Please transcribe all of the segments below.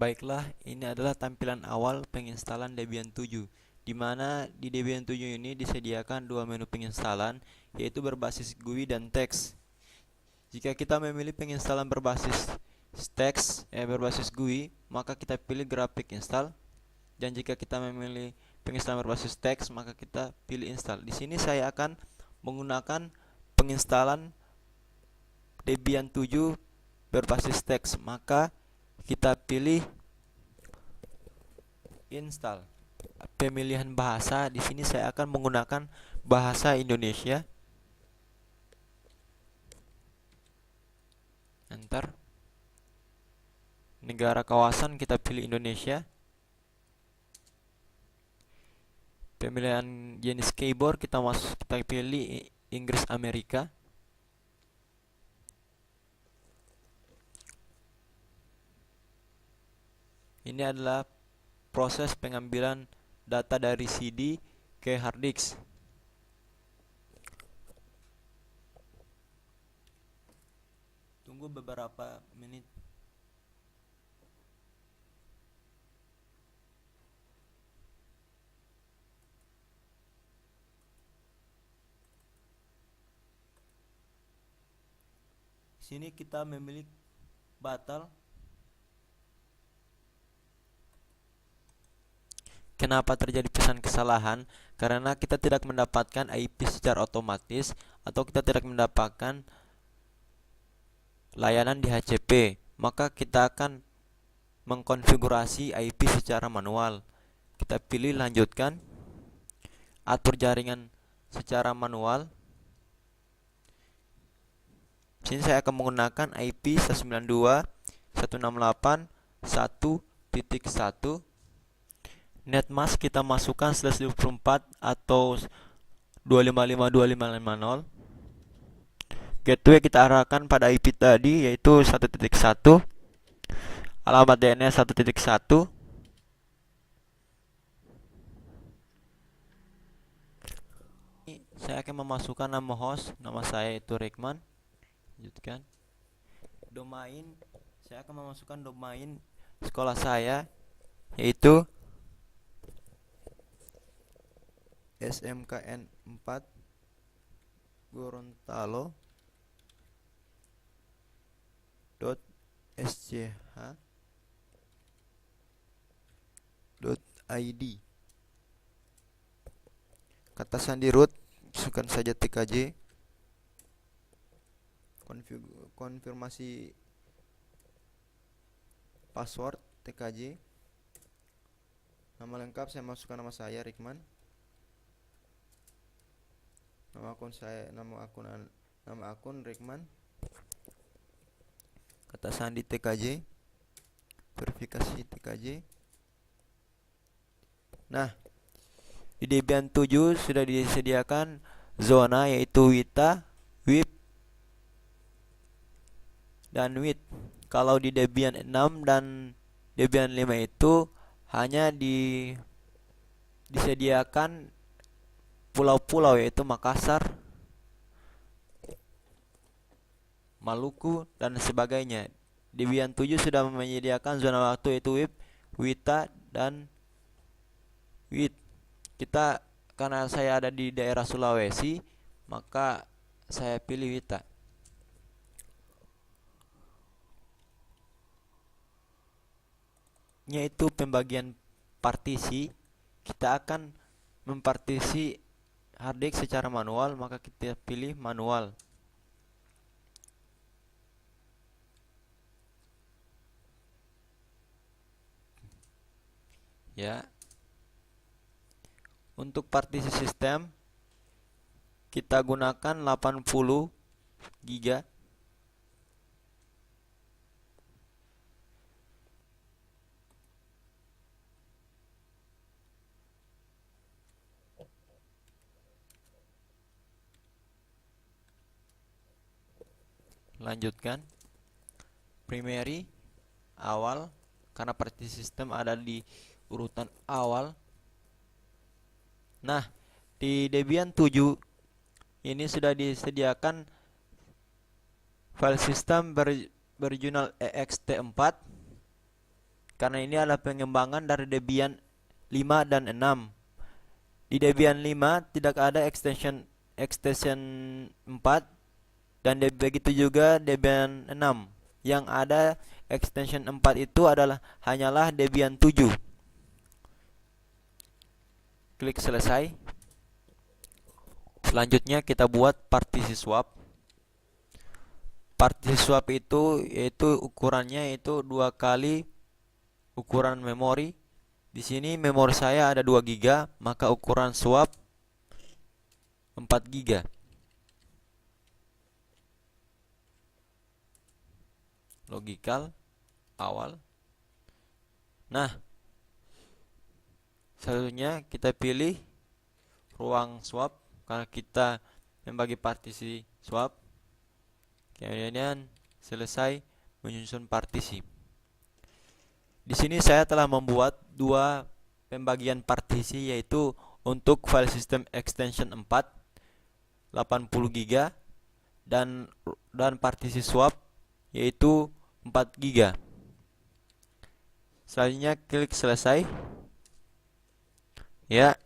Baiklah, ini adalah tampilan awal penginstalan Debian 7, di mana di Debian 7 ini disediakan dua menu penginstalan, yaitu berbasis GUI dan teks. Jika kita memilih penginstalan berbasis berbasis GUI, maka kita pilih graphic install. Dan jika kita memilih penginstalan berbasis teks, maka kita pilih install. Di sini saya akan menggunakan penginstalan Debian 7 berbasis teks, maka kita pilih install. Pemilihan bahasa di sini saya akan menggunakan bahasa Indonesia. Enter. Negara kawasan kita pilih Indonesia. Pemilihan jenis keyboard kita pilih Inggris Amerika. Ini adalah proses pengambilan data dari CD ke hard disk. Tunggu beberapa menit. Sini kita memilih batal. Kenapa terjadi pesan kesalahan? Karena kita tidak mendapatkan IP secara otomatis atau kita tidak mendapatkan layanan di HCP. Maka kita akan mengkonfigurasi IP secara manual. Kita pilih lanjutkan, atur jaringan secara manual. Sini saya akan menggunakan IP 192.168.1.1. Netmask kita masukkan /24 atau 255.2550. Gateway kita arahkan pada IP tadi, yaitu 1.1. Alamat DNS 1.1. Saya akan memasukkan nama host, nama saya itu Rekman. Lanjutkan. Domain, saya akan memasukkan domain sekolah saya, yaitu SMKN 4 Gorontalo .sch.id. Kata sandi root masukkan saja tkj. Konfirmasi password tkj. Nama lengkap saya masukkan nama saya Rikman. Nama akun Rikman. Kata sandi tkj. Verifikasi tkj. Nah, di Debian 7 sudah disediakan zona, yaitu WITA, WIP, dan WIT. Kalau di Debian 6 dan Debian 5 itu hanya disediakan pulau-pulau, yaitu Makassar, Maluku, dan sebagainya. Debian 7 sudah menyediakan zona waktu, yaitu WIP, WITA, dan WIT. Karena saya ada di daerah Sulawesi, maka saya pilih WITA. Yaitu pembagian partisi. Kita akan mempartisi hard disk secara manual, maka kita pilih manual. Ya. Untuk partisi sistem kita gunakan 80 GB. Lanjutkan. Primary awal, karena partisi sistem ada di urutan awal. Nah, di Debian 7 ini sudah disediakan file system berjurnal ext4, karena ini adalah pengembangan dari Debian 5 dan 6. Di Debian 5 tidak ada extension 4, dan begitu juga Debian 6. Yang ada extension 4 itu hanyalah Debian 7. Klik selesai. Selanjutnya kita buat partisi swap. Partisi swap itu yaitu ukurannya itu 2 kali ukuran memori. Di sini memori saya ada 2 GB, maka ukuran swap 4 GB. Logical awal. Nah, selanjutnya kita pilih ruang swap karena kita membagi partisi swap. Kemudian selesai menyusun partisi. Di sini saya telah membuat 2 pembagian partisi, yaitu untuk file system extension 4 80 GB dan partisi swap yaitu 4 GB. Selanjutnya klik selesai. Ya.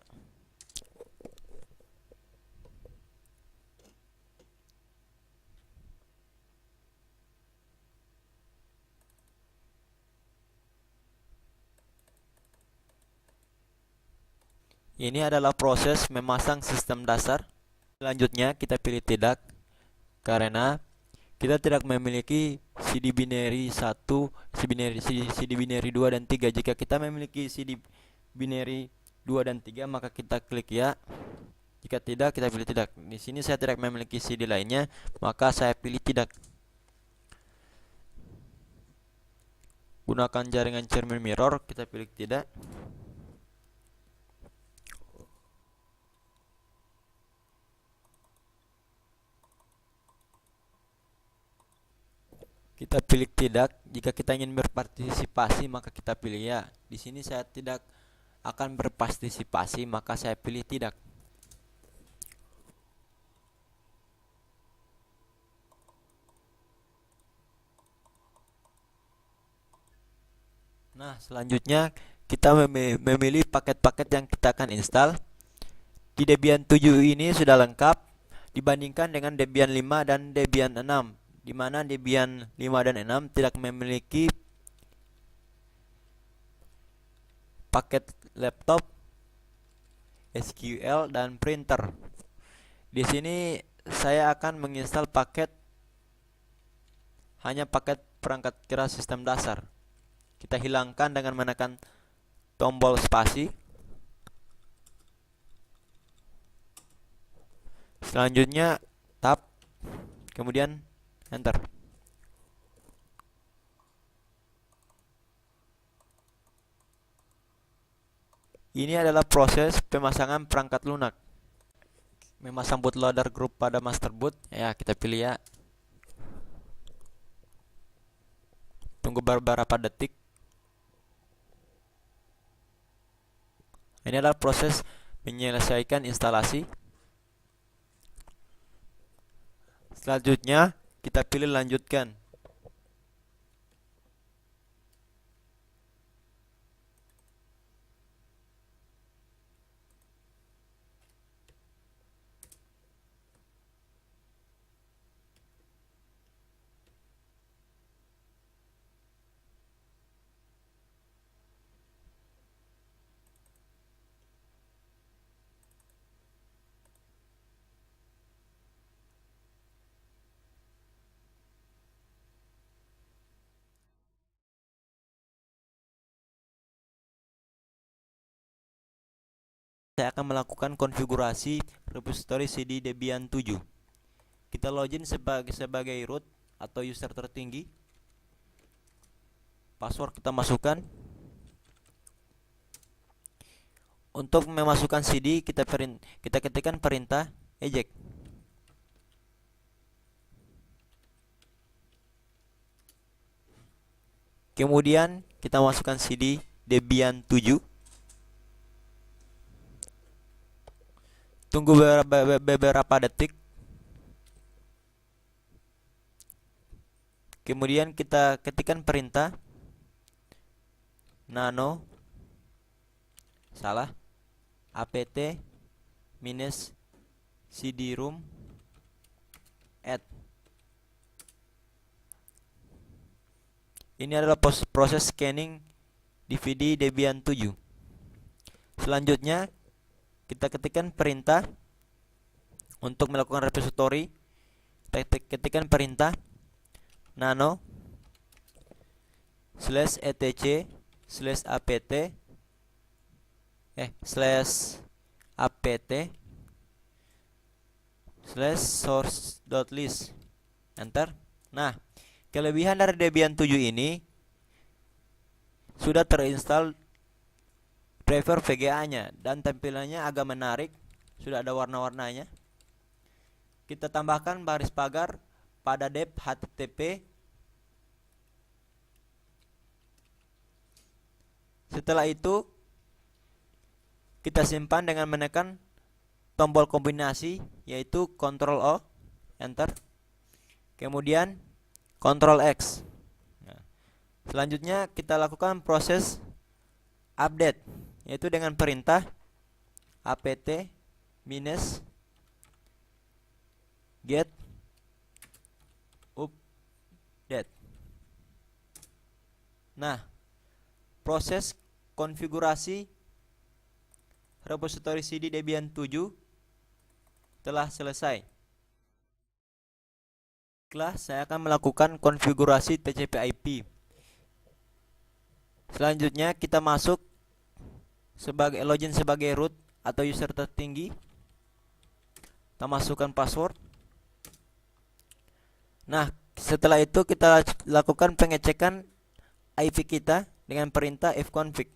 Ini adalah proses memasang sistem dasar. Selanjutnya kita pilih tidak, karena kita tidak memiliki CD binary 1, CD binary 2 dan 3. Jika kita memiliki CD binary 2 dan 3, maka kita klik ya. Jika tidak, kita pilih tidak. Di sini saya tidak memiliki CD lainnya, maka saya pilih tidak. Gunakan jaringan cermin mirror, kita pilih tidak. Kita pilih tidak. Jika kita ingin berpartisipasi, maka kita pilih ya. Di sini saya tidak akan berpartisipasi, maka saya pilih tidak. Nah, selanjutnya kita memilih paket-paket yang kita akan install. Di Debian 7 ini sudah lengkap dibandingkan dengan Debian 5 dan Debian 6. Di mana Debian 5 dan 6 tidak memiliki paket laptop, SQL, dan printer. Di sini saya akan menginstal hanya paket perangkat keras sistem dasar. Kita hilangkan dengan menekan tombol spasi. Selanjutnya tab, kemudian enter. Ini adalah proses pemasangan perangkat lunak. Memasang bootloader group pada master boot. Ya, kita pilih ya. Tunggu beberapa detik. Ini adalah proses menyelesaikan instalasi. Selanjutnya kita pilih lanjutkan. Saya akan melakukan konfigurasi repository CD Debian 7. Kita login sebagai root atau user tertinggi. Password kita masukkan. Untuk memasukkan CD kita ketikkan perintah eject. Kemudian kita masukkan CD Debian 7. Tunggu beberapa detik. Kemudian kita ketikkan perintah nano apt minus cd-rom add. Ini adalah proses scanning DVD Debian 7. Selanjutnya kita ketikkan perintah untuk melakukan repository. Kita ketikkan perintah nano /etc /apt /source.list. Enter. Nah, kelebihan dari Debian 7 ini sudah terinstall driver VGA-nya dan tampilannya agak menarik, sudah ada warna-warnanya. Kita tambahkan baris pagar pada dep http. Setelah itu kita simpan dengan menekan tombol kombinasi yaitu Ctrl O, enter. Kemudian Ctrl X. Nah, selanjutnya kita lakukan proses update yaitu dengan perintah apt minus get update. Nah, proses konfigurasi repository CD Debian 7 telah selesai. Setelah saya akan melakukan konfigurasi TCP/IP. Selanjutnya kita masuk sebagai login sebagai root atau user tertinggi. Kita masukkan password. Nah, setelah itu kita lakukan pengecekan IP kita dengan perintah fconfig.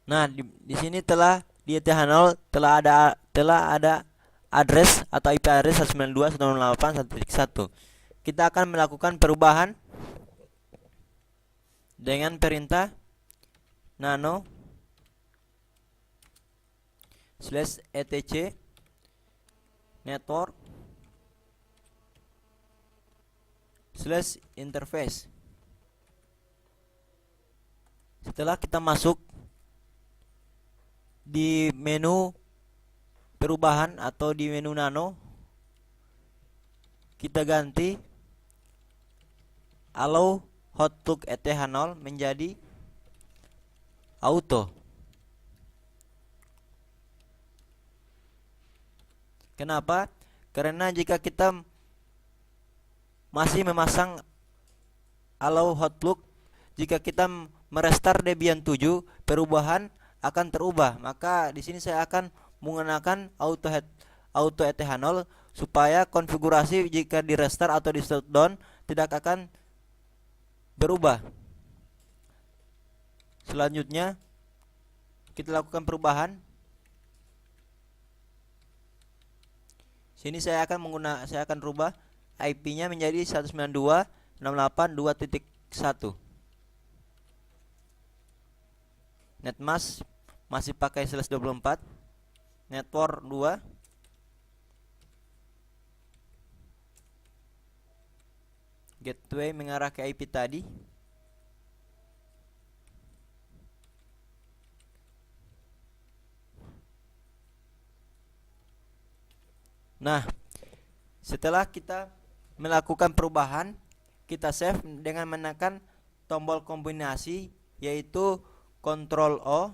Nah, di sini telah di ETH0 telah ada address atau IP address 192.168.1.1. Kita akan melakukan perubahan dengan perintah nano /etc network /interface. Setelah kita masuk di menu perubahan atau di menu nano, kita ganti allow hotplug ETH0 menjadi auto. Kenapa? Karena jika kita masih memasang allow hotplug, jika kita merestart Debian 7, perubahan akan terubah. Maka di sini saya akan menggunakan auto ETH0 supaya konfigurasi jika di restart atau di shutdown tidak akan berubah. Selanjutnya kita lakukan perubahan. Sini saya akan rubah IP-nya menjadi 192.168.2.1. Netmask masih pakai /24. Network 2. Gateway mengarah ke IP tadi. Nah, setelah kita melakukan perubahan, kita save dengan menekan tombol kombinasi yaitu Ctrl O,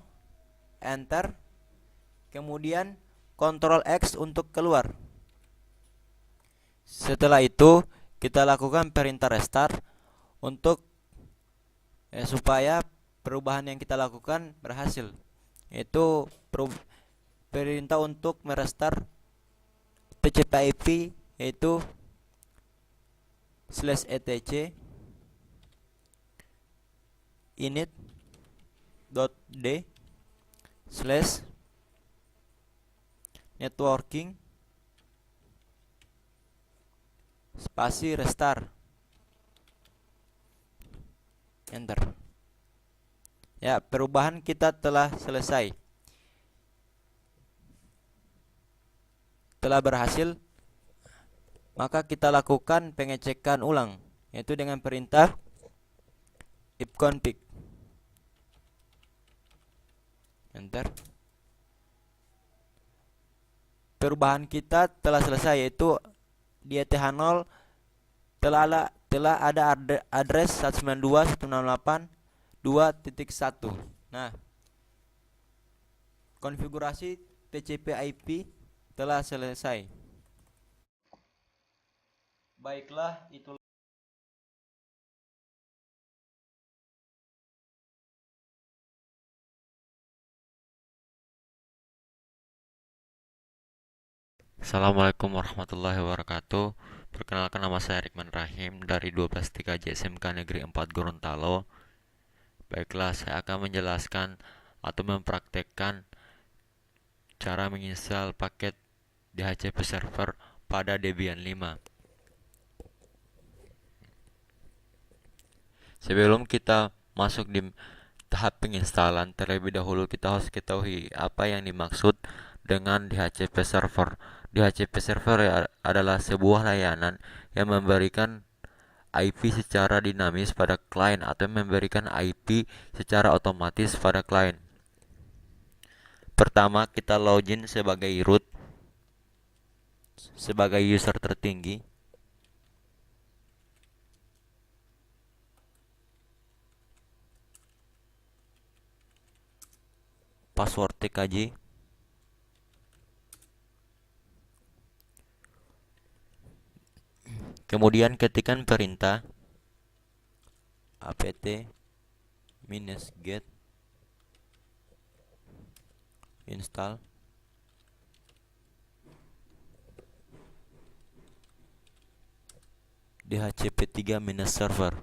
enter, kemudian Ctrl X untuk keluar. Setelah itu kita lakukan perintah restart untuk supaya perubahan yang kita lakukan berhasil, yaitu perintah untuk merestart TCP/IP yaitu /etc init.d /networking spasi restart, enter. Ya, perubahan kita telah selesai, telah berhasil. maka kita lakukan pengecekan ulang, yaitu dengan perintah ifconfig. Enter. Perubahan kita telah selesai, yaitu di ETH0 telah ada address 192.168.2.1. Nah, konfigurasi TCP/IP telah selesai. Baiklah, itu. Assalamualaikum warahmatullahi wabarakatuh. Perkenalkan, nama saya Rikman Rahim dari 123J SMK Negeri 4 Gorontalo. Baiklah, saya akan menjelaskan atau mempraktekkan cara menginstal paket DHCP server pada Debian 5. Sebelum kita masuk di tahap penginstalan, terlebih dahulu kita harus ketahui apa yang dimaksud dengan DHCP server. DHCP server adalah sebuah layanan yang memberikan IP secara dinamis pada klien atau memberikan IP secara otomatis pada klien. Pertama, kita login sebagai root, sebagai user tertinggi. Password TKJ. Kemudian ketikkan perintah apt-get install dhcp3-server.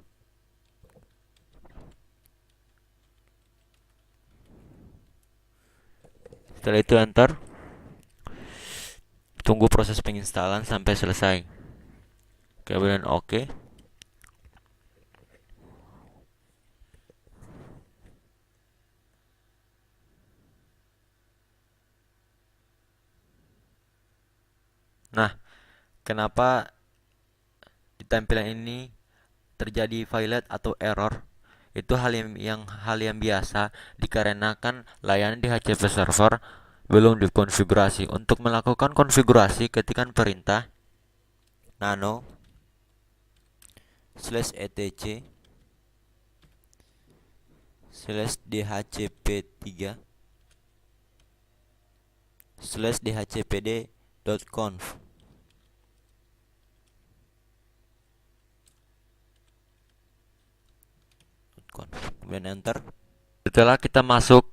Setelah itu enter. Tunggu proses penginstalan sampai selesai. Kemudian oke. Nah, kenapa di tampilan ini terjadi violet atau error? Itu hal yang biasa dikarenakan layanan DHCP server belum dikonfigurasi. Untuk melakukan konfigurasi, ketikkan perintah nano /etc /dhcp3 /dhcpd.conf. Kemudian enter. Setelah kita masuk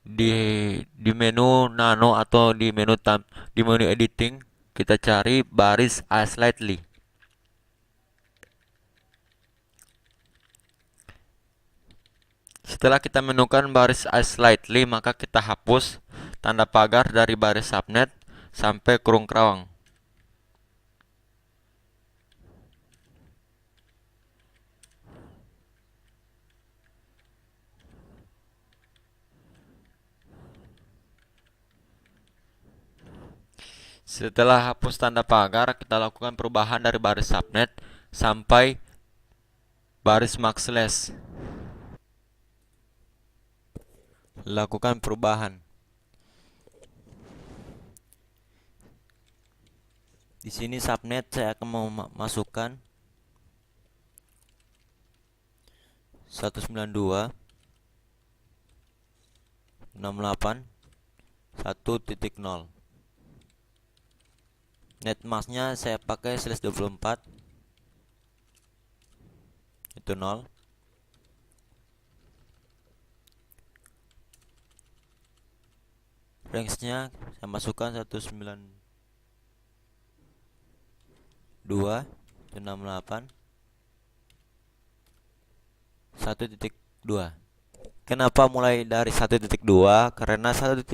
di menu nano atau di menu editing, kita cari baris slightly. Setelah kita menemukan baris slightly, maka kita hapus tanda pagar dari baris subnet sampai kurung kerawang. Setelah hapus tanda pagar, kita lakukan perubahan dari baris subnet sampai baris maxless. Lakukan perubahan. Di sini subnet saya akan memasukkan 192.168.1.0. Netmasknya saya pakai /24, itu 0. Range-nya saya masukkan 192.168.1.2. Kenapa mulai dari 1.2? Karena 1.1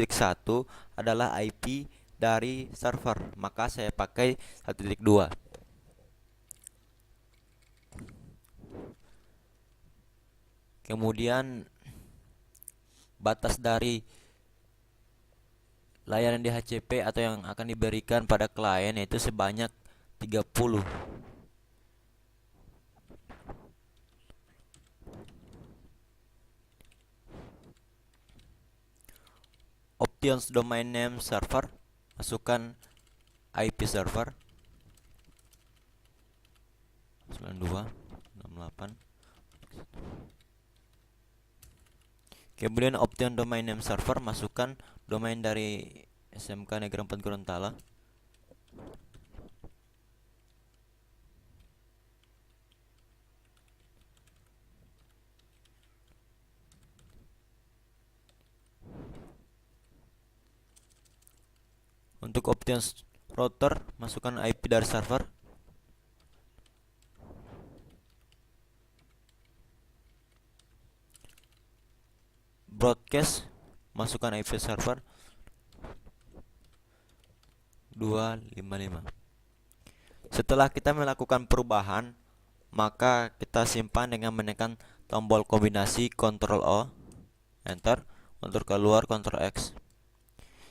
adalah IP dari server, maka saya pakai 1.2. Kemudian batas dari layanan DHCP atau yang akan diberikan pada klien yaitu sebanyak 30. Options domain name server, masukkan IP server 92.68. Kemudian option domain name server, masukkan domain dari SMK Negeri 4 Gorontalo. Untuk options router, masukkan IP dari server. Broadcast, masukkan IP server 255. Setelah kita melakukan perubahan, maka kita simpan dengan menekan tombol kombinasi Ctrl O, Enter. Untuk keluar Ctrl X.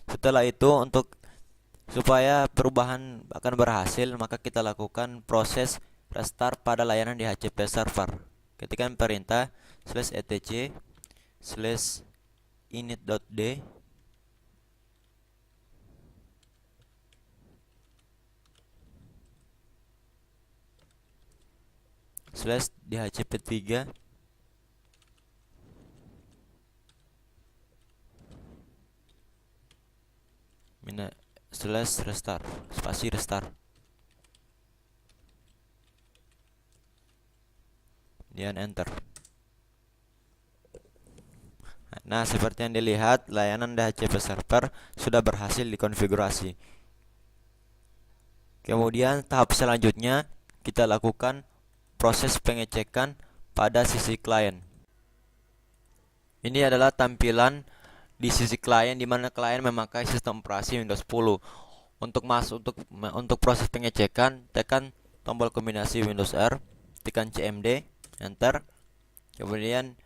Setelah itu, supaya perubahan akan berhasil, maka kita lakukan proses restart pada layanan DHCP server. Ketikkan perintah /etc /init.d /dhcp3 /restart spasi restart. Kemudian enter. Nah, seperti yang dilihat, layanan DHCP server sudah berhasil dikonfigurasi. Kemudian tahap selanjutnya kita lakukan proses pengecekan pada sisi klien. Ini adalah tampilan di sisi klien di mana klien memakai sistem operasi Windows 10. Untuk proses pengecekan, tekan tombol kombinasi Windows R, tekan CMD, enter. Kemudian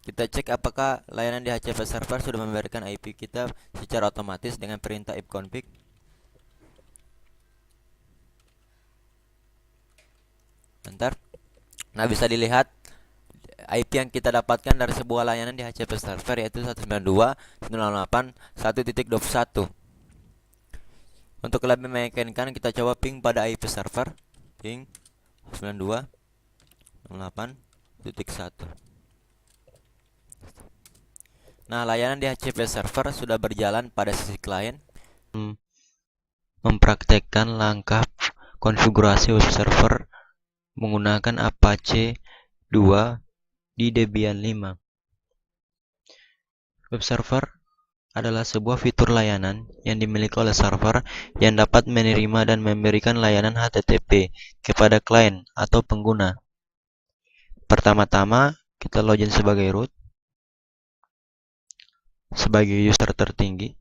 kita cek apakah layanan DHCP server sudah memberikan IP kita secara otomatis dengan perintah ifconfig. Enter. Nah, bisa dilihat IP yang kita dapatkan dari sebuah layanan DHCP server yaitu 192.168.1.21. Untuk lebih meyakinkan, kita coba ping pada IP server, ping 92.168.1. Nah, layanan DHCP server sudah berjalan pada sisi klien. Mempraktekkan langkah konfigurasi web server menggunakan Apache 2 di Debian 5. Web server adalah sebuah fitur layanan yang dimiliki oleh server yang dapat menerima dan memberikan layanan HTTP kepada klien atau pengguna. Pertama-tama, kita login sebagai root, sebagai user tertinggi.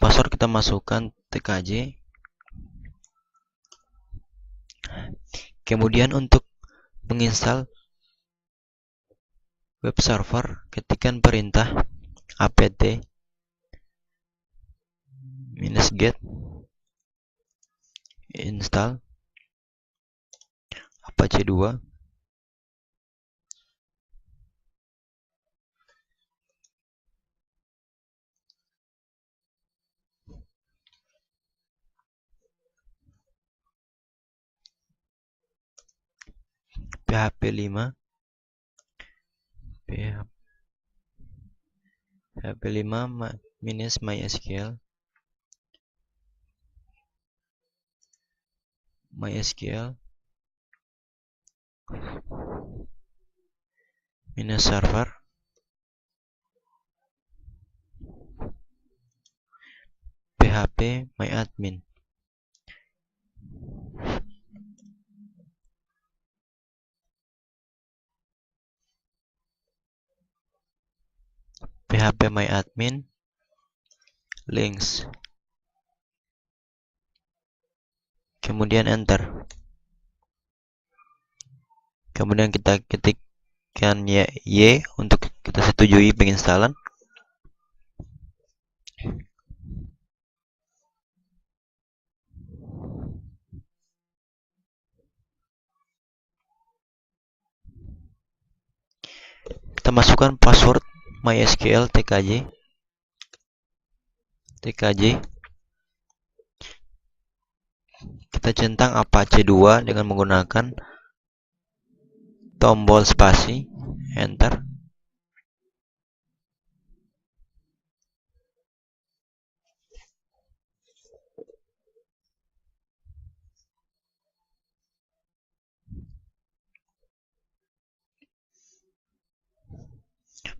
Password kita masukkan tkj. Kemudian untuk menginstal web server, ketikkan perintah apt -get install Apache 2. PHP 5 minus MySQL minus server PHP myadmin. PHP myadmin links. Kemudian enter. Kemudian kita ketikkan Y untuk kita setujui penginstalan. Kita masukkan password MySQL TKJ. Kita centang Apache 2 dengan menggunakan tombol spasi, enter.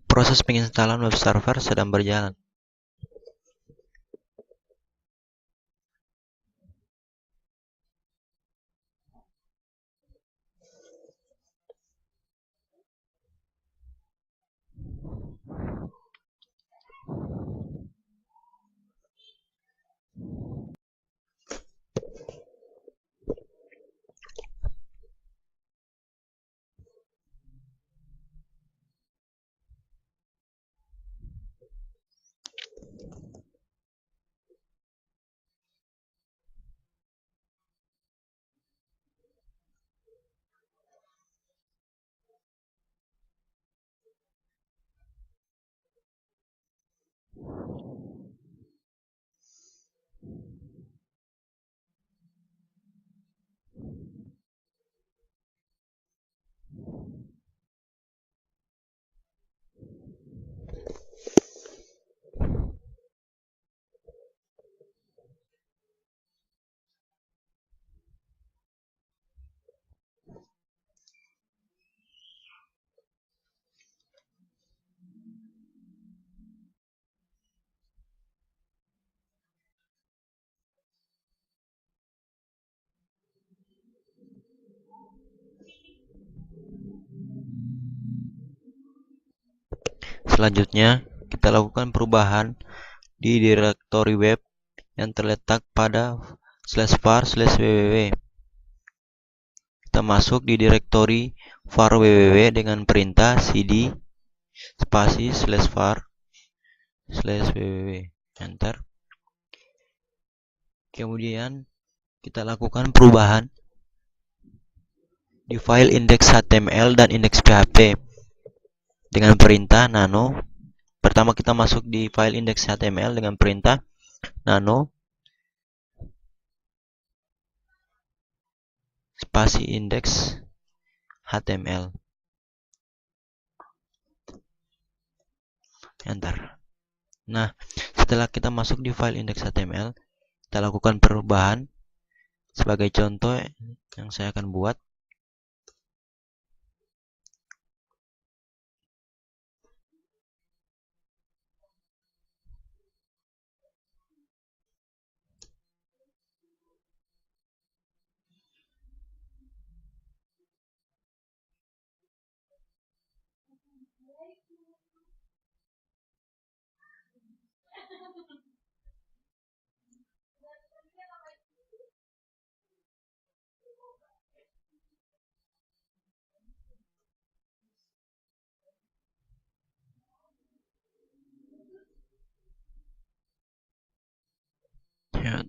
Proses penginstalan web server sedang berjalan. Selanjutnya, kita lakukan perubahan di direktori web yang terletak pada /var/www. Kita masuk di direktori var www dengan perintah cd spasi /var/www, enter. Kemudian kita lakukan perubahan di file indeks HTML dan indeks PHP dengan perintah nano. Pertama kita masuk di file indeks HTML dengan perintah nano spasi indeks HTML, enter. Nah, setelah kita masuk di file indeks HTML, kita lakukan perubahan. Sebagai contoh yang saya akan buat, ya,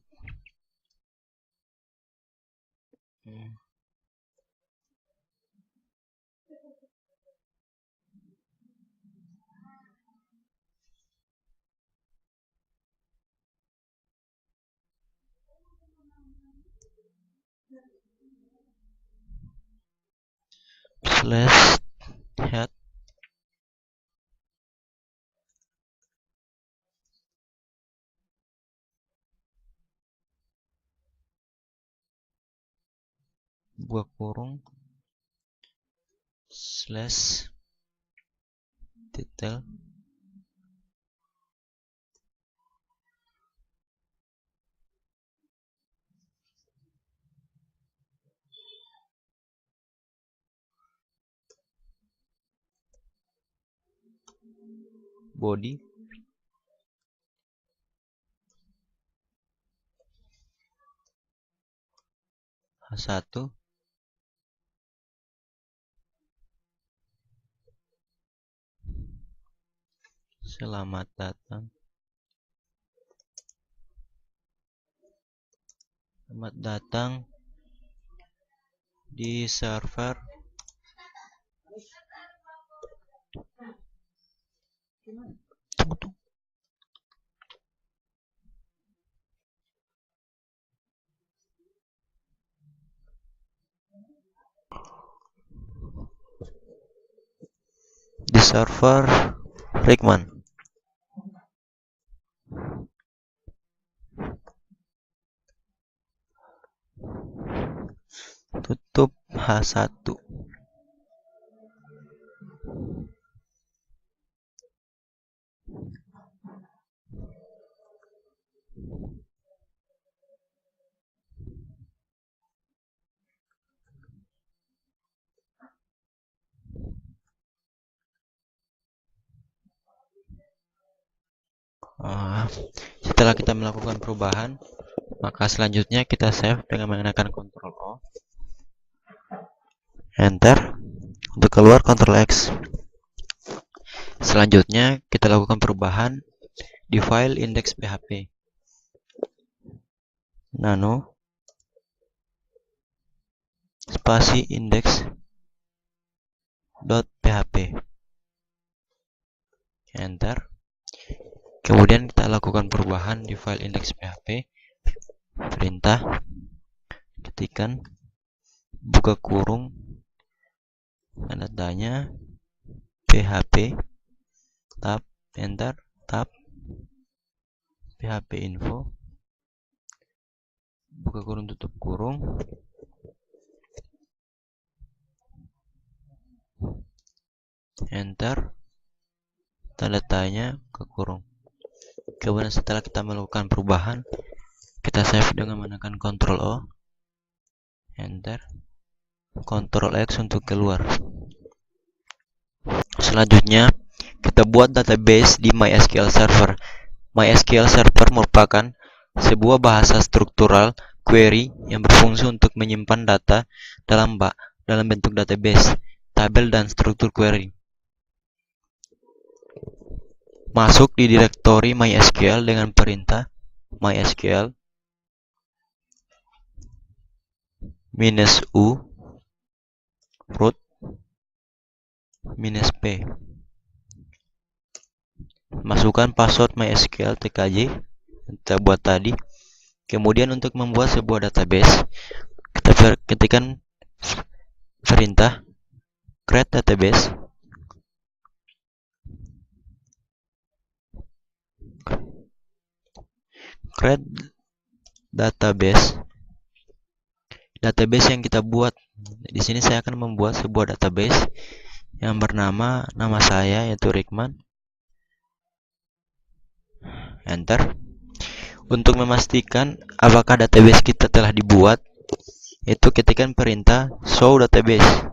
slash head buka kurung slash detail body H1. Selamat datang Selamat datang di server Rickman. Tutup H1. Setelah kita melakukan perubahan, maka selanjutnya kita save dengan menggunakan Ctrl O, Enter. Untuk keluar Ctrl X. Selanjutnya kita lakukan perubahan di file index.php. Nano spasi index.php. Enter. Kemudian kita lakukan perubahan di file index.php. Perintah ketikan buka kurung tanda tanya php tab, enter, tab php info buka kurung tutup kurung, enter, tanda tanya ke kurung. Kemudian setelah kita melakukan perubahan, kita save dengan menekan Ctrl O, enter, Ctrl X untuk keluar. Selanjutnya kita buat database di MySQL Server. MySQL Server merupakan sebuah bahasa struktural query yang berfungsi untuk menyimpan data dalam bentuk database, tabel, dan struktur query. Masuk di direktori MySQL dengan perintah MySQL -u root -p. Masukkan password MySQL tkj yang kita buat tadi. Kemudian untuk membuat sebuah database, kita ketikkan perintah create database. Create database yang kita buat. Di sini saya akan membuat sebuah database yang bernama nama saya yaitu Rickman. Enter. Untuk memastikan apakah database kita telah dibuat, itu ketikkan perintah show database.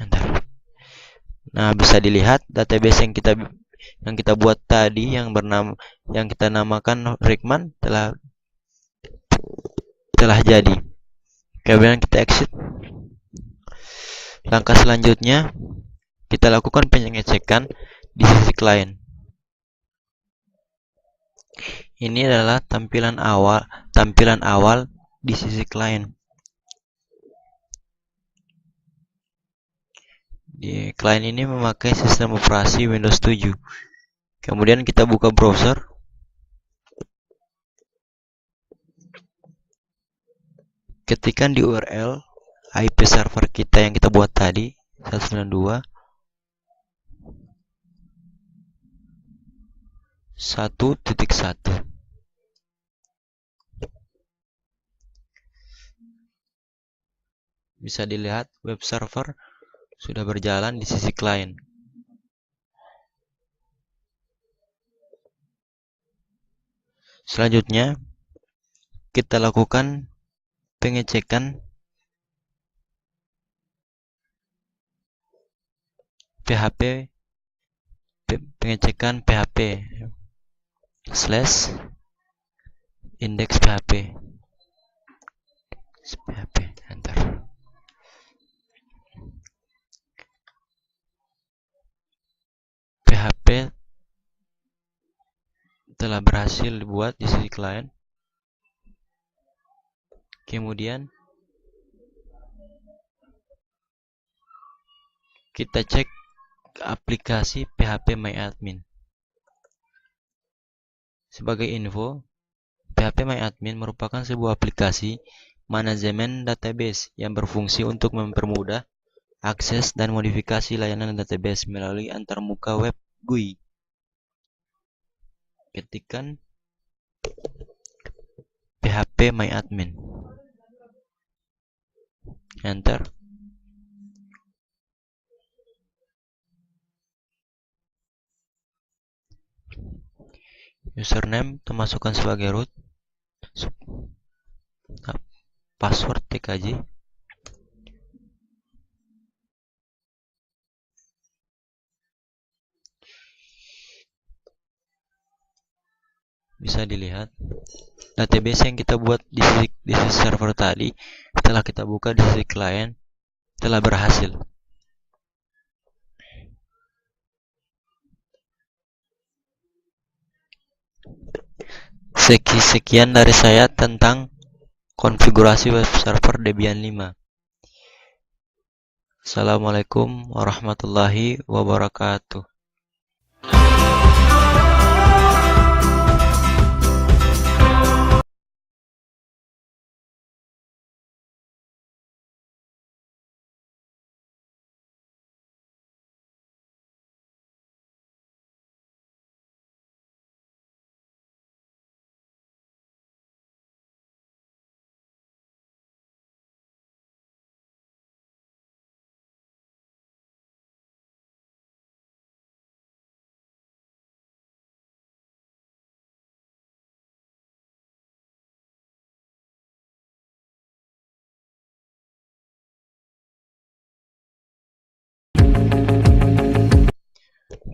Enter. Nah, bisa dilihat database yang kita buat tadi yang kita namakan Rickman telah jadi. Kemudian kita exit. Langkah selanjutnya kita lakukan pengecekan di sisi klien. Ini adalah tampilan awal di sisi klien. Di klien ini memakai sistem operasi Windows 7. Kemudian kita buka browser. Ketikkan di URL IP server kita yang kita buat tadi 192.1.1. Bisa dilihat web server sudah berjalan di sisi klien. Selanjutnya kita lakukan pengecekan PHP /index.php. Enter. telah berhasil dibuat di sisi klien. Kemudian kita cek aplikasi phpMyAdmin. Sebagai info, phpMyAdmin merupakan sebuah aplikasi manajemen database yang berfungsi untuk mempermudah akses dan modifikasi layanan database melalui antarmuka web GUI. Ketikkan phpMyAdmin, enter. Username termasukkan sebagai root, password TKJ, bisa dilihat database yang kita buat di sisi server tadi setelah kita buka di sisi klien telah berhasil. Sekian dari saya tentang konfigurasi web server Debian 5. Assalamualaikum warahmatullahi wabarakatuh.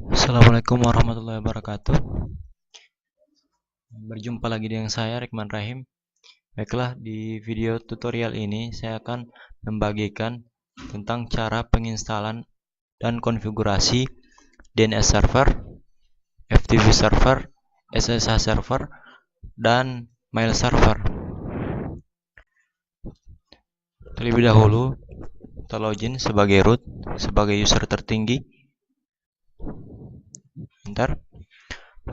Assalamualaikum warahmatullahi wabarakatuh. Berjumpa lagi dengan saya Rikman Rahim. Baiklah, di video tutorial ini saya akan membagikan tentang cara penginstalan dan konfigurasi DNS server, FTP server, SSH server, dan mail server. Terlebih dahulu, kita login sebagai root, sebagai user tertinggi. Enter.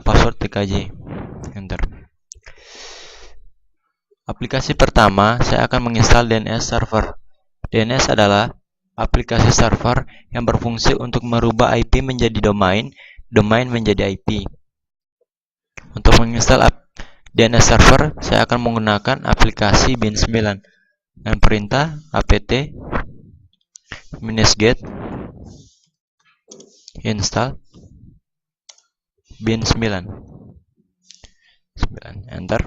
Password TKJ. Enter. Aplikasi pertama, saya akan menginstal DNS server. DNS adalah aplikasi server yang berfungsi untuk merubah IP menjadi domain, domain menjadi IP. Untuk menginstal DNS server, saya akan menggunakan aplikasi bin9 dengan perintah apt -get install bin9. Enter.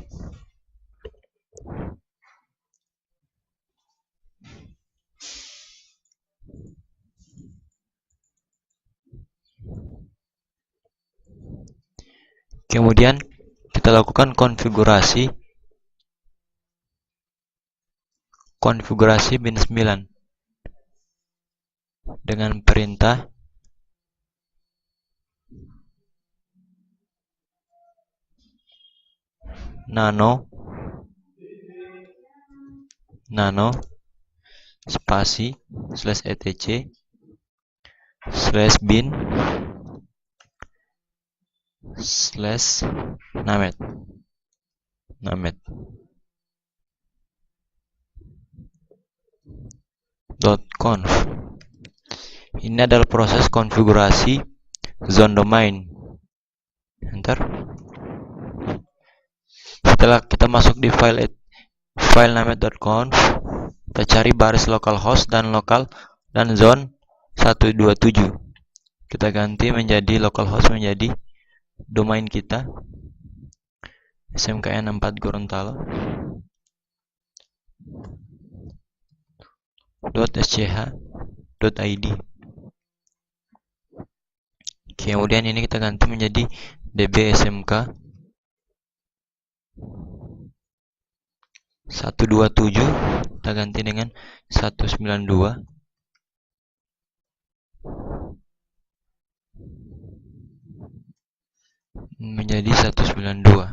Kemudian kita lakukan konfigurasi bin9 dengan perintah nano spasi /etc /bin /named .conf. Ini adalah proses konfigurasi zone domain. Enter. Setelah kita masuk di file named.conf, kita cari baris localhost dan zone 127. Kita ganti menjadi localhost menjadi domain kita SMKN 4 Gorontalo .sch.id. Kemudian ini kita ganti menjadi dbsmk 127, kita ganti dengan 192. menjadi 192.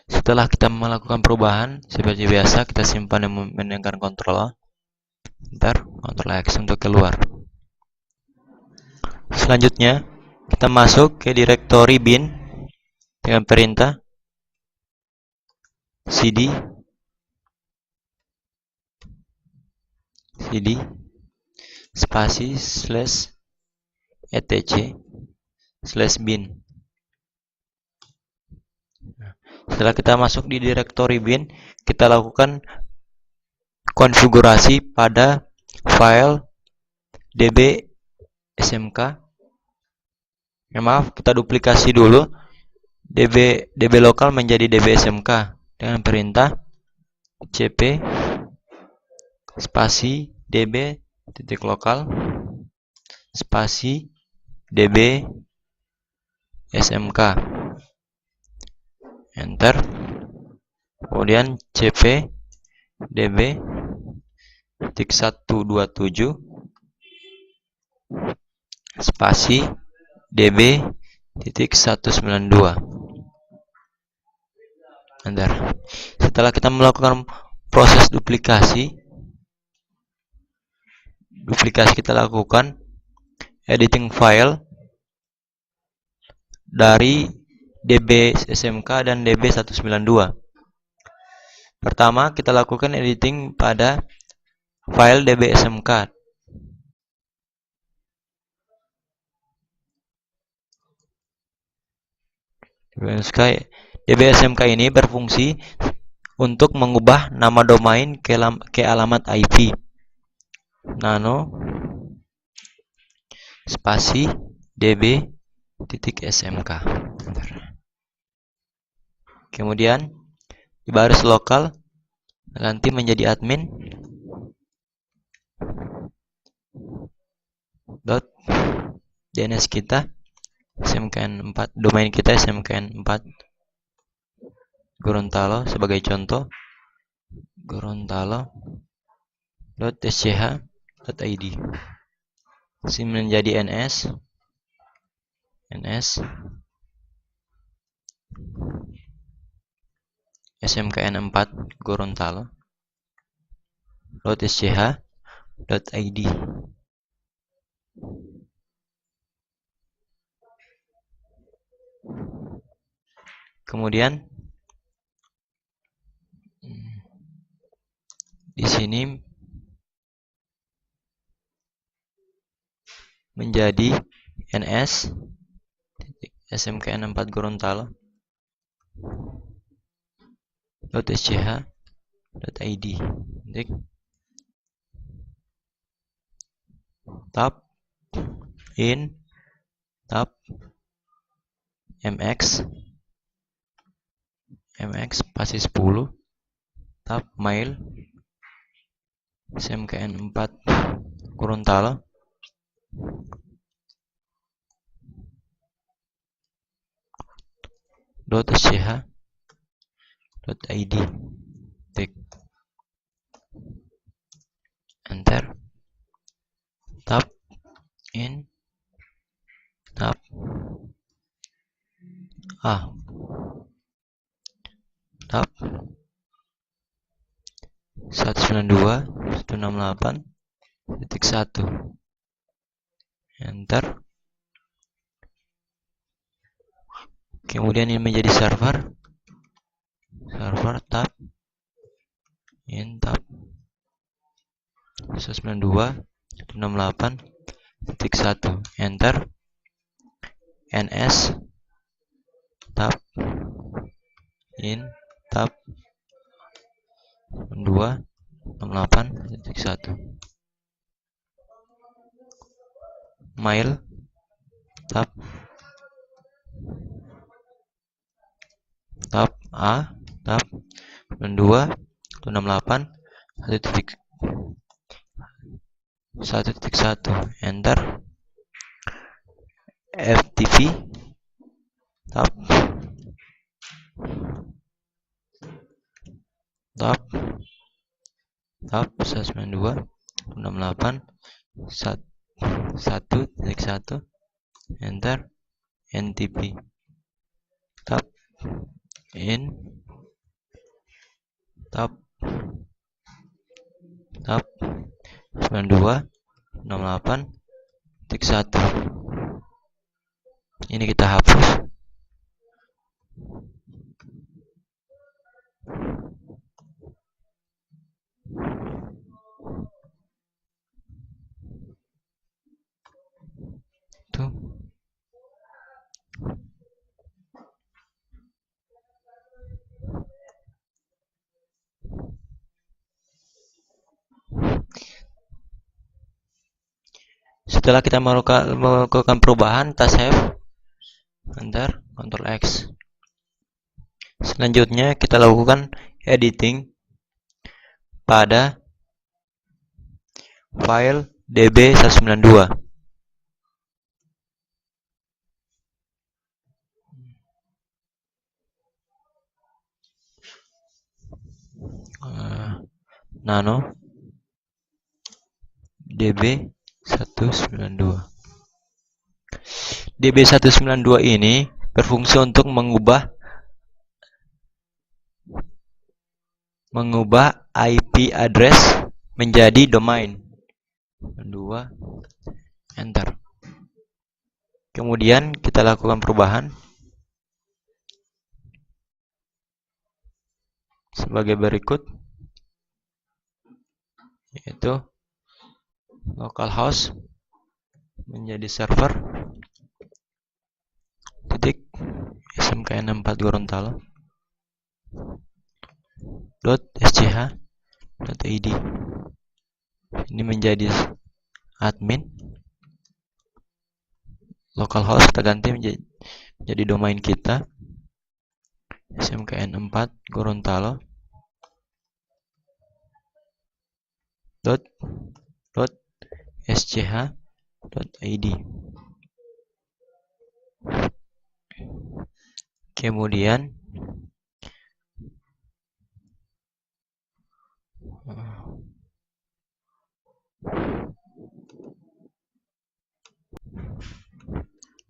Setelah kita melakukan perubahan, seperti biasa kita simpan dan menggunakan Ctrl A. Ntar Ctrl X untuk keluar. Selanjutnya, kita masuk ke direktori bin dengan perintah cd spasi /etc/bin. Setelah kita masuk di direktori bin, kita lakukan konfigurasi pada file db smk. Maaf, kita duplikasi dulu db lokal menjadi db smk dengan perintah cp spasi db titik lokal spasi db smk, enter. Kemudian cp db titik 127 spasi db titik 192, enter. Setelah kita melakukan proses duplikasi kita lakukan editing file dari db smk dan db 192. Pertama, kita lakukan editing pada file db smk. db smk ini berfungsi untuk mengubah nama domain ke alamat IP. Nano spasi db titik smk. Kemudian di baris lokal ganti menjadi admin .dns kita smkn 4, domain kita smkn 4 Gorontalo sebagai contoh, gorontalo.sch.id. SIM menjadi ns smkn 4 Gorontalo.sch.id. Kemudian di sini menjadi ns smkn 4 Gorontalo .sch.id. Tab in tab mx spasi 10 tab mail smkn 4 Gorontalo .sch.id. Enter. Tab in tab A tab 192.168.1. Enter. Kemudian ini menjadi server tab in tab 192.168.1. Enter. ns tab in tab 268.1. Mail tab A tab 268.1.1. Enter. ftp tab 192.168.1. 1.1 enter ntp tab in tab 9268.1 ini kita hapus. Tuh. Setelah kita melakukan perubahan, kita save, enter, Ctrl X. Selanjutnya kita lakukan editing pada file db192. Nano db192. db192 ini berfungsi untuk mengubah IP address menjadi domain. 2 enter. Kemudian kita lakukan perubahan sebagai berikut, yaitu localhost menjadi server titik smkn4 Gorontalo .sch.id. Ini menjadi admin. Localhost kita ganti menjadi domain kita smkn4 Gorontalo .sch.id.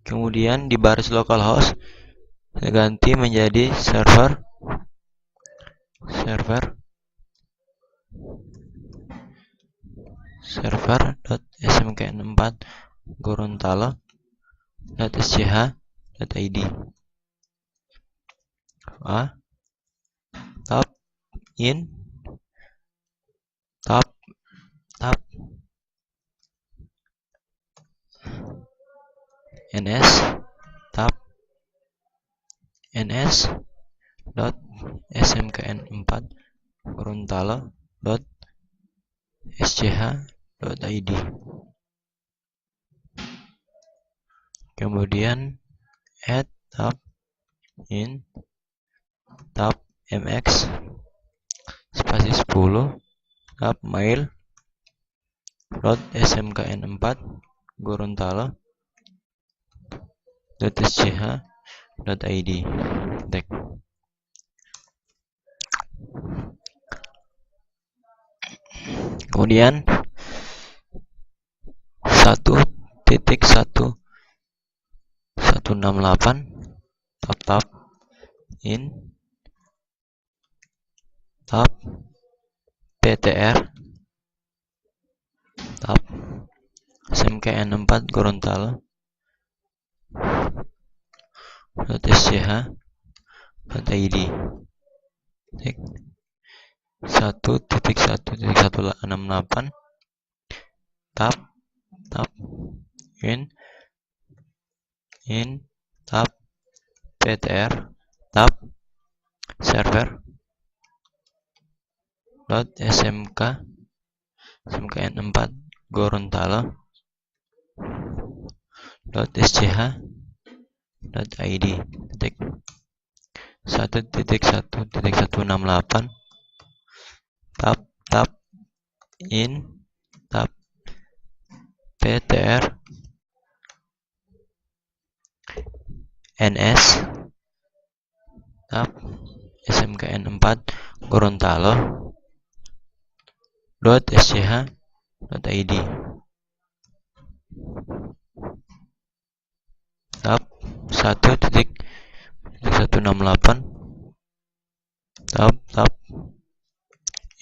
Kemudian di baris localhost saya ganti menjadi server.smkn4 Gorontalo.sch.id. Tab in tab ns tab ns.smkn4 Gorontalo.sch.id. Kemudian add tab in tab mx spasi 10 tab mail .smkn4 Gorontalo.sch.id. Kemudian 1.1.168 tab in tab ptr tab smkn4 Gorontalo.sch.id. 1.1.168 tab in tab ptr tab server smkn4 Gorontalo.sch.id. 1.1.168 tab in tab ptr ns tab smkn4 Gorontalo.sch.id. tab 1.168 tab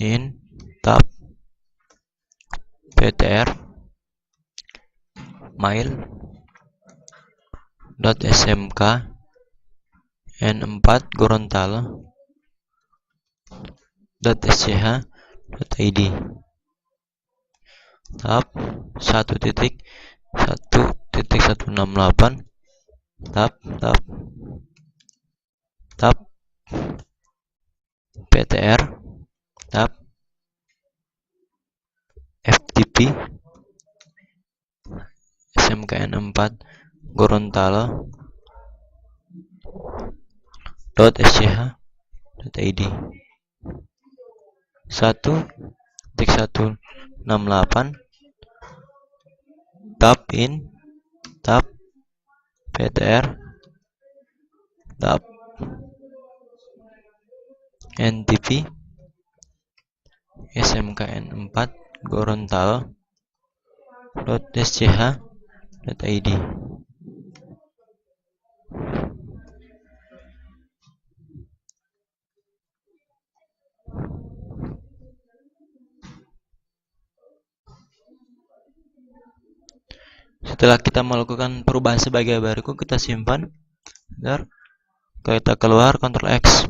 in tab ptr mail.smk n4 gorontalo.sch.id tab 1.1.168 tab ptr tab ftp smkn4 gorontalo.sch.id 1.168 tab in tab ptr tab ntp smkn4 gorontalo.sch.id. Setelah kita melakukan perubahan sebagai berikut, kita simpan. Bentar. Kita keluar, Ctrl X.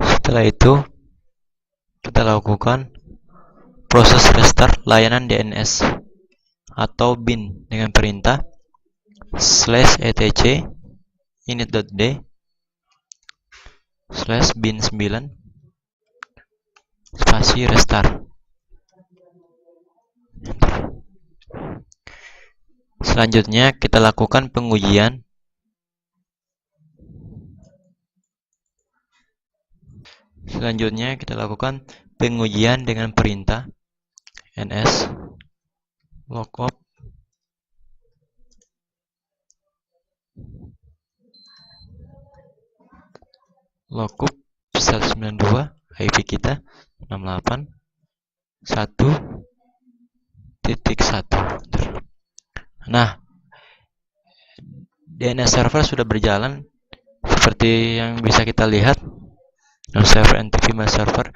Setelah itu, kita lakukan proses restart layanan DNS atau bin dengan perintah /etc init.d /bin9 spasi restart. Selanjutnya kita lakukan pengujian dengan perintah ns lookup lookup 192 IP kita 68.1.1. Nah, DNS server sudah berjalan seperti yang bisa kita lihat. Server NTP mail server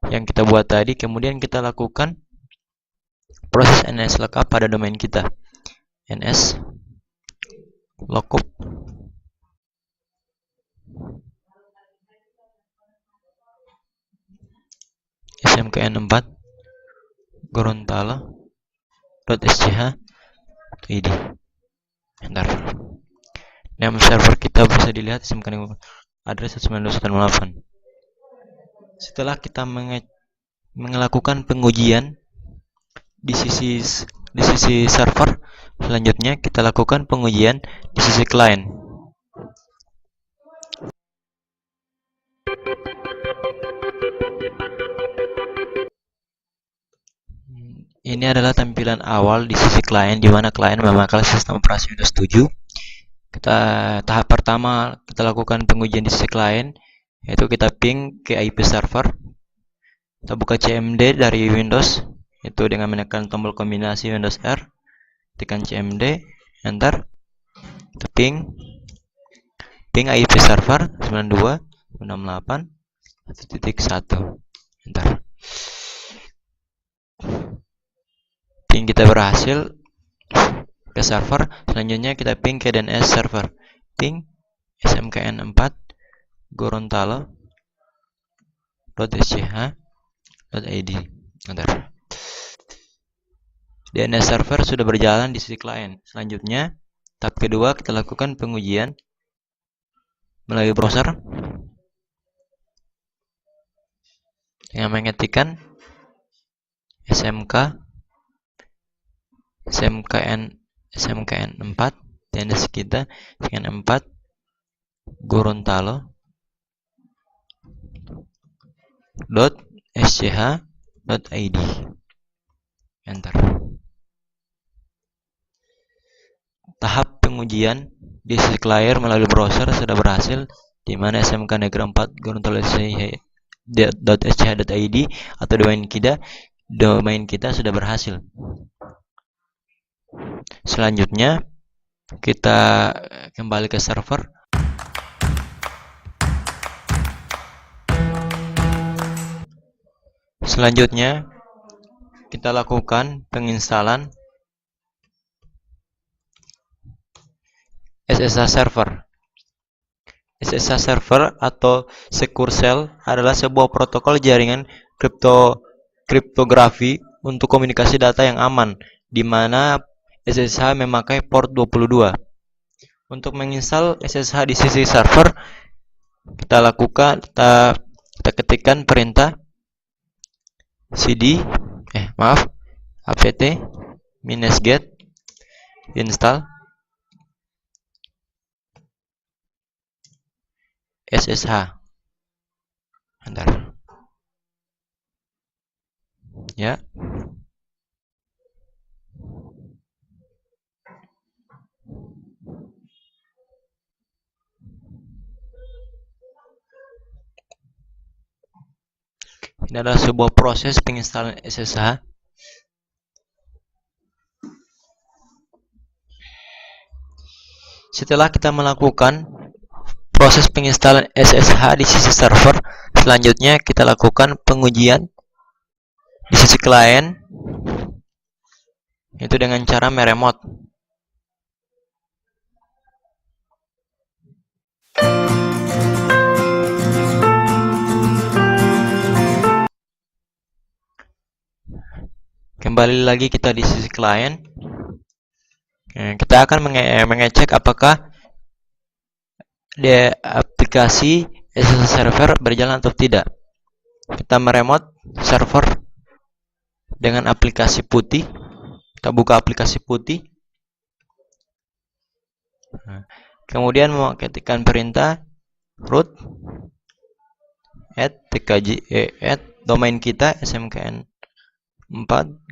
yang kita buat tadi. Kemudian kita lakukan proses ns lookup pada domain kita. ns lookup smkn4 gorontalo.sch.id. Bentar. Nama server kita bisa dilihat smkn address 192.168. Setelah kita melakukan pengujian di sisi server, selanjutnya kita lakukan pengujian di sisi klien. Ini adalah tampilan awal di sisi klien, di mana klien memakai sistem operasi Windows 7. Tahap pertama kita lakukan pengujian di sisi klien, yaitu kita ping ke IP server. Kita buka CMD dari Windows, itu dengan menekan tombol kombinasi Windows R, tekan CMD, enter, kita ping IP server 92.168.1.1, enter. Ping kita berhasil ke server. Selanjutnya kita ping ke DNS server, ping smkn4 gorontalo.sch.id. DNS server sudah berjalan di sisi klien. Selanjutnya, tahap kedua kita lakukan pengujian melalui browser dengan mengetikkan smkn4 DNS kita dengan 4 gorontalo.sch.id, enter. Tahap pengujian di sisi klien melalui browser sudah berhasil, di mana SMK Negeri 4 Gorontalo .sch.id atau domain kita sudah berhasil. Selanjutnya kita kembali ke server. Selanjutnya kita lakukan penginstalan SSH server. SSH server atau Secure Shell adalah sebuah protokol jaringan kriptografi untuk komunikasi data yang aman, di mana SSH memakai port 22. Untuk menginstal SSH di sisi server, kita ketikkan perintah cd apt -get install SSH. Bentar. Ya. Ini adalah sebuah proses penginstalan SSH. Setelah kita melakukan proses penginstalan SSH di sisi server, selanjutnya kita lakukan pengujian di sisi klien, yaitu dengan cara meremote. Kembali lagi kita di sisi klien. Kita akan mengecek apakah di aplikasi SSH server berjalan atau tidak. Kita meremote server dengan aplikasi putih. Kita buka aplikasi putih. Kemudian mau ketikkan perintah root @tkj domain kita smkn 4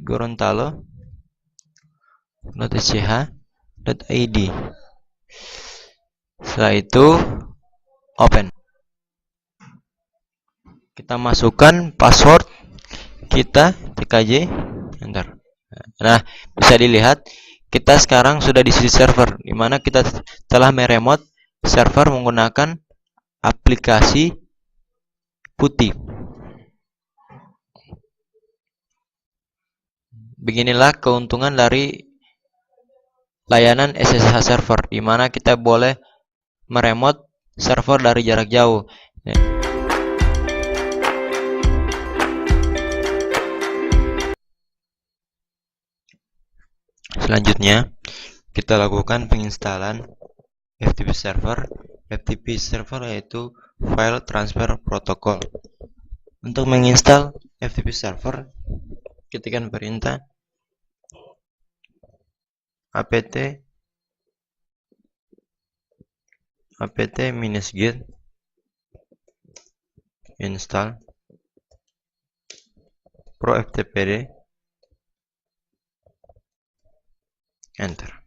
gorontalo.sch.id. Setelah itu open. Kita masukkan password kita tkj enter. Nah, bisa dilihat kita sekarang sudah di sisi server, di mana kita telah meremote server menggunakan aplikasi putih. Beginilah keuntungan dari layanan SSH server, di mana kita boleh meremote server dari jarak jauh. Selanjutnya, kita lakukan penginstalan FTP server. FTP server yaitu File Transfer Protocol. Untuk menginstal FTP server, ketikkan perintah apt -get install proftpd enter.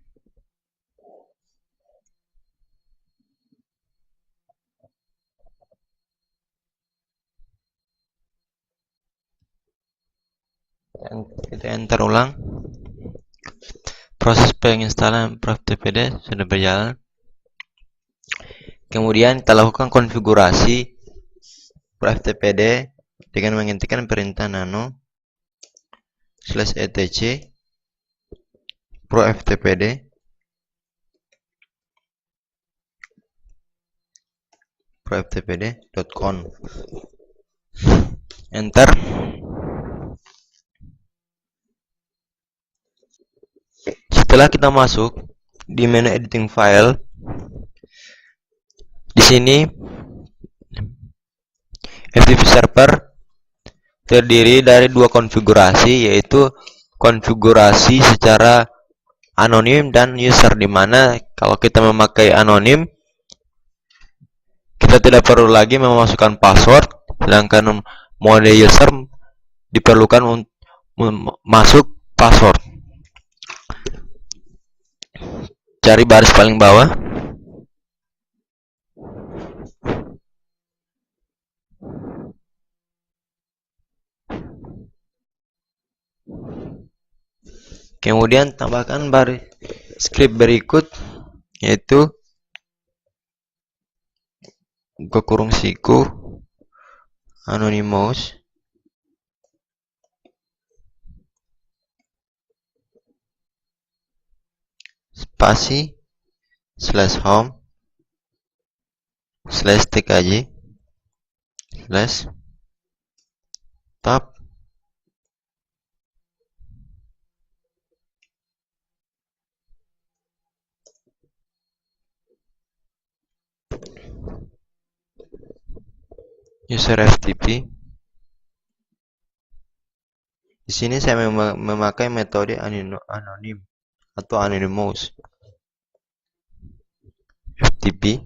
Kita enter ulang. Proses penginstalan proftpd sudah berjalan. Kemudian kita lakukan konfigurasi proftpd dengan mengetikkan perintah nano /etc proftpd proftpd.conf. Enter. Setelah kita masuk di menu editing file, di sini FTP server terdiri dari dua konfigurasi, yaitu konfigurasi secara anonim dan user, di mana kalau kita memakai anonim kita tidak perlu lagi memasukkan password, sedangkan mode user diperlukan untuk masuk password. Cari baris paling bawah. Kemudian tambahkan baris script berikut, yaitu buka kurung siku anonymous spasi /home /tkj /tab user FTP. Di sini saya memakai metode anonim atau anonymous FTP.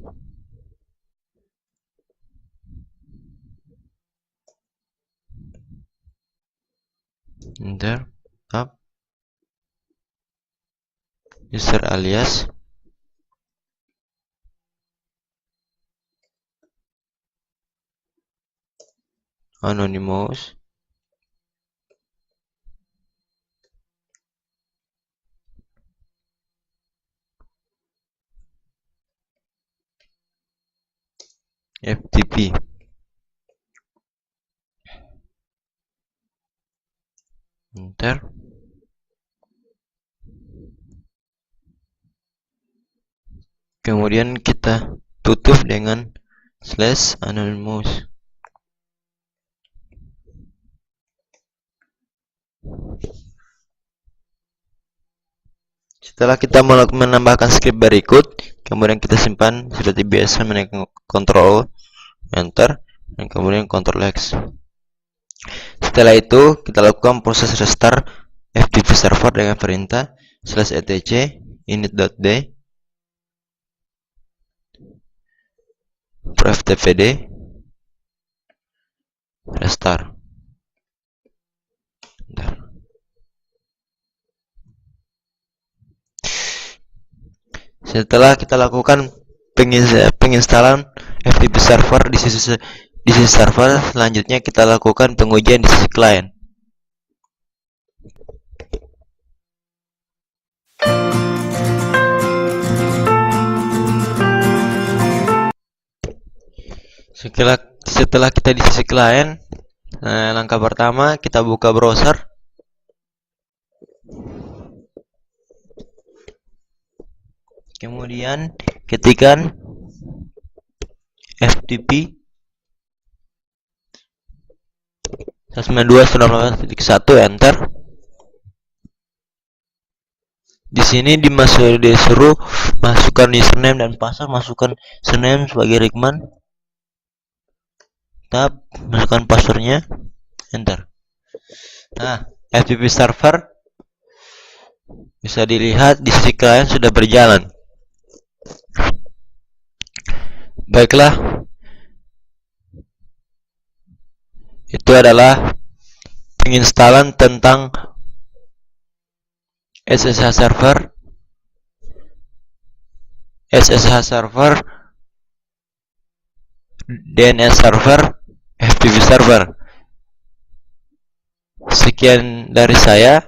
Enter tab user alias anonymous FTP. Enter. Kemudian kita tutup dengan /anonymous. Setelah kita menambahkan script berikut, kemudian kita simpan seperti biasa, menekan Ctrl Enter dan kemudian Ctrl X. Setelah itu kita lakukan proses restart FTP server dengan perintah /etc init.d /ftpd restart. Setelah kita lakukan penginstalan FTP server di sisi server, selanjutnya kita lakukan pengujian di sisi klien. Setelah kita di sisi klien, langkah pertama kita buka browser. Kemudian ketikkan FTP 192.168.1 enter. Di sini disuruh masukkan username dan password. Masukkan username sebagai Rickman. Tab, masukkan passwordnya, enter. Nah, FTP server bisa dilihat di sisi klien sudah berjalan. Baiklah, itu adalah penginstalan tentang SSH server, DNS server, FTP server. Sekian dari saya.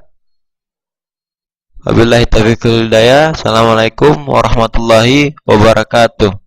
Wabillahi taufiq wal hidayah. Assalamualaikum warahmatullahi wabarakatuh.